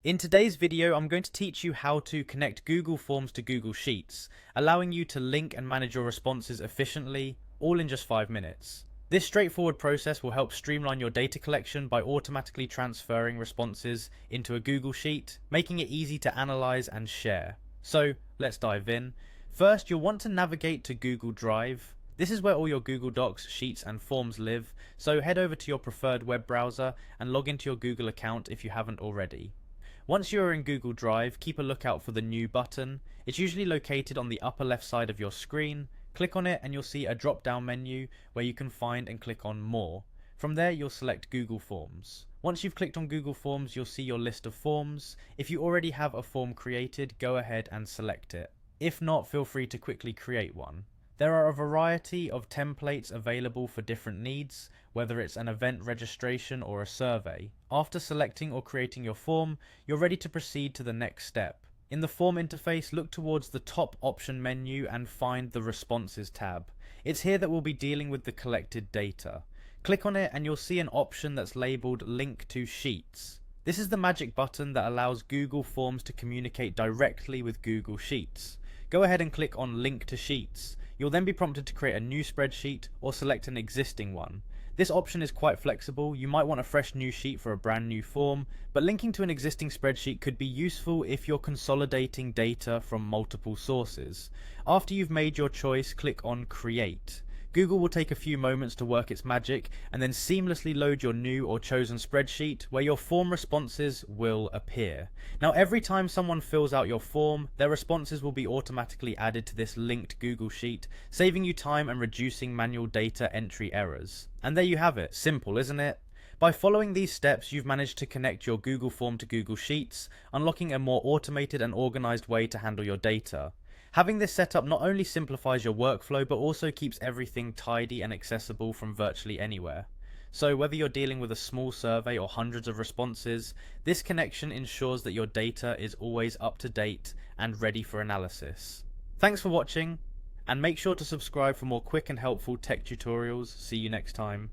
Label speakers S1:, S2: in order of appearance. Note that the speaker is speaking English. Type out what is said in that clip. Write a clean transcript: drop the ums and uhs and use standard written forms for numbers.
S1: In today's video, I'm going to teach you how to connect Google Forms to Google Sheets, allowing you to link and manage your responses efficiently, all in just 5 minutes. This straightforward process will help streamline your data collection by automatically transferring responses into a Google Sheet, making it easy to analyze and share. So, let's dive in. First, you'll want to navigate to Google Drive. This is where all your Google Docs, Sheets, and Forms live, so head over to your preferred web browser and log into your Google account if you haven't already. Once you are in Google Drive, keep a lookout for the New button. It's usually located on the upper left side of your screen. Click on it and you'll see a drop-down menu where you can find and click on More. From there, you'll select Google Forms. Once you've clicked on Google Forms, you'll see your list of forms. If you already have a form created, go ahead and select it. If not, feel free to quickly create one. There are a variety of templates available for different needs, whether it's an event registration or a survey. After selecting or creating your form, you're ready to proceed to the next step. In the form interface, look towards the top option menu and find the Responses tab. It's here that we'll be dealing with the collected data. Click on it and you'll see an option that's labeled Link to Sheets. This is the magic button that allows Google Forms to communicate directly with Google Sheets. Go ahead and click on Link to Sheets. You'll then be prompted to create a new spreadsheet or select an existing one. This option is quite flexible. You might want a fresh new sheet for a brand new form, but linking to an existing spreadsheet could be useful if you're consolidating data from multiple sources. After you've made your choice, click on Create. Google will take a few moments to work its magic and then seamlessly load your new or chosen spreadsheet where your form responses will appear. Now, every time someone fills out your form, their responses will be automatically added to this linked Google Sheet, saving you time and reducing manual data entry errors. And there you have it. Simple, isn't it? By following these steps, you've managed to connect your Google form to Google Sheets, unlocking a more automated and organized way to handle your data. Having this setup not only simplifies your workflow, but also keeps everything tidy and accessible from virtually anywhere. So whether you're dealing with a small survey or hundreds of responses, this connection ensures that your data is always up to date and ready for analysis. Thanks for watching, and make sure to subscribe for more quick and helpful tech tutorials. See you next time.